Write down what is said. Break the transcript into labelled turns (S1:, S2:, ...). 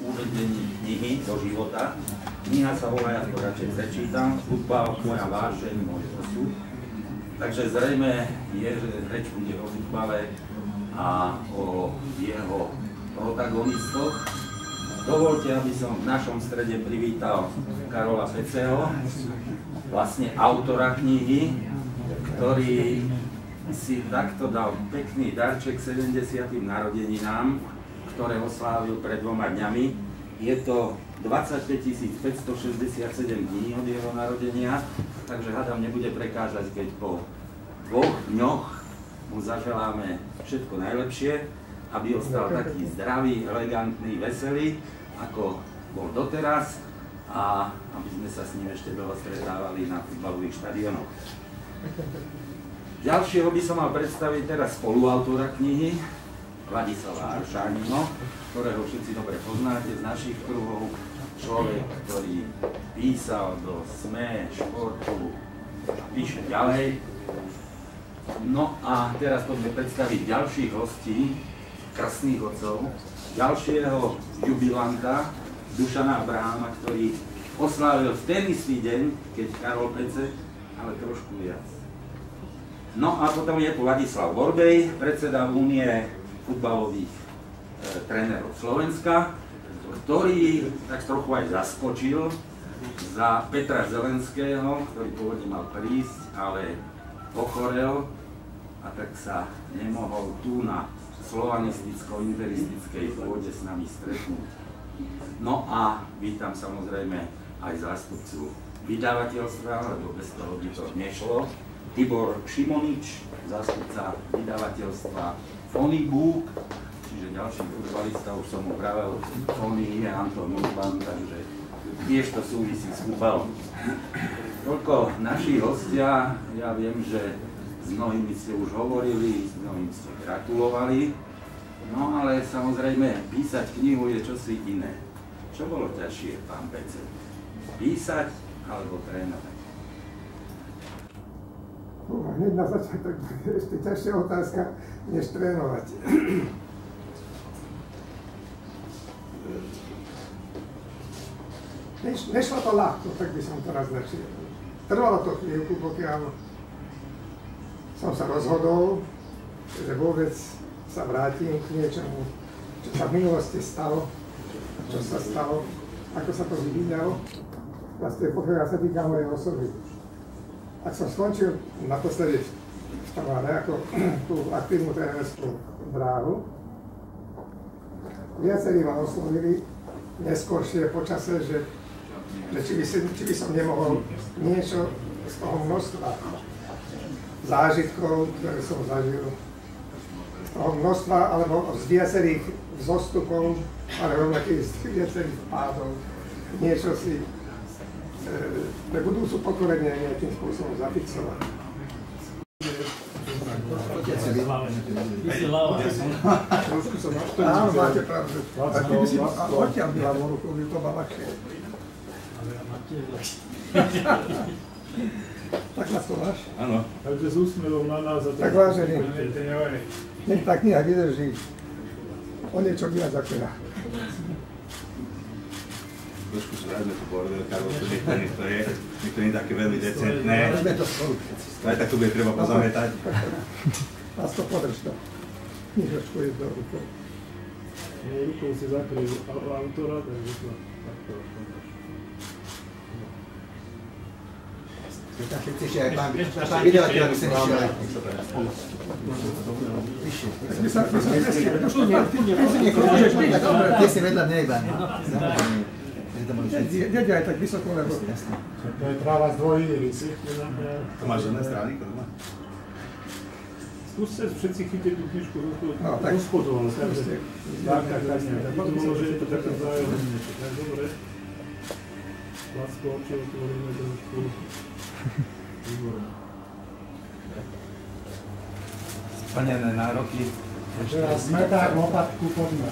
S1: uvedení knihy do života. Kniha sa volá, ja to radšej prečítam, Futbal, moja vášeň, môj osud. Takže zrejme je, že reč bude o futbale a o jeho protagonistoch. Dovolte, aby som v našom strede privítal Karola Peceho, vlastne autora knihy, ktorý si takto dal pekný darček 70. narodeninám, ktoré oslávil pred 2 dňami. Je to 25 567 dní od jeho narodenia, takže hádam nebude prekážať, keď po 2 dňoch mu zaželáme všetko najlepšie, aby ostal taký zdravý, elegantný, veselý, ako bol doteraz a aby sme sa s ním ešte dlho stretávali na futbalových štadiónoch. Ďalšieho by som mal predstaviť teraz spoluautora knihy, Ladislava Aršánino, ktorého všetci dobre poznáte z našich kruhov. Človek, ktorý písal do SME, Športu a píše ďalej. No a teraz poďme predstaviť ďalších hostí, krstných otcov, ďalšieho jubilanta, Dušana Abraháma, ktorý oslávil v ten istý deň, keď Karol Pece, ale trošku viac. No a potom je tu Ladislav Borbej, predseda Únie futbalových trénerov Slovenska, ktorý tak trochu aj zaskočil za Petra Zelenského, ktorý pôvodne mal prísť, ale ochorel a tak sa nemohol tu na slovanisticko-imperistickej pôde s nami stretnúť. No a vítam samozrejme aj zástupcu vydavateľstva, lebo bez toho by to nešlo, Tibor Šimonič, zástupca vydavateľstva Fonibuk, čiže ďalší futbalista, už som mu vravel, Fony je Anton Urban, takže tiež to súvisí s futbalom. Toľko naši hostia, ja viem, že s mnohými ste už hovorili, s mnohými ste gratulovali, no ale samozrejme písať knihu je čosi iné. Čo bolo ťažšie, pán Pece? Písať alebo trénovať?
S2: Hneď na začiatok ešte ťažšia otázka, než trénovať. Nešlo to ľahko, tak by som to naznačil. Trvalo to chvíľku, pokiaľ som sa rozhodol, že vôbec sa vrátim k niečomu, čo sa v minulosti stalo, čo sa stalo, ako sa to vyvíjalo. Vlastne pokiaľ sa týka mojej osoby. Ak som skončil naposledy v Taváre ako tú aktívnu trénerskú dráhu, viacerí ma oslovili neskôršie počase, že či by som nemohol niečo z toho množstva zážitkov, ktoré som zažil, z toho množstva, alebo z viacerých vzostupov, ale rovnakých z viacerých pádov, niečo si pre budúcu pokorenie nejakým spôsobom zafixovať. Trošku som naštoval. Áno, máte pravdu. A ty by si odtiaľ ľavou rukou, by to mal ľahšie. Tak nás to máš? Áno.
S3: Takže s úsmevom na nás a to...
S2: Tak vážený. Nech tá kniha vydrží o niečo viac ako ja.
S4: Trošku sa rád sme tu povedali, Karol, to niekto nie je také veľmi decentné. Aj tak to bude treba pozametať.
S2: Nás to podrž to. Knižočku je do rukou.
S3: Rukou si zakryl autora, takže to takto.
S5: Chceš aj pán vydavateľ, aby sa nešiel aj vyššie. Ty si vedľa mňa iba.
S2: Deď aj tak vysoko, lebo...
S3: To je práva z dvojírici.
S4: To máš jedné strany, doma?
S3: Skúste všetci chytiť tú knižku do spodu, ale
S2: tak.
S3: To bolo, že je to také vzájomné niečo. Tak dobre. Lásko očil, otvoríme trošku. Výborné.
S4: Splnené nároky.
S3: Teraz sme tak lopatku poďme.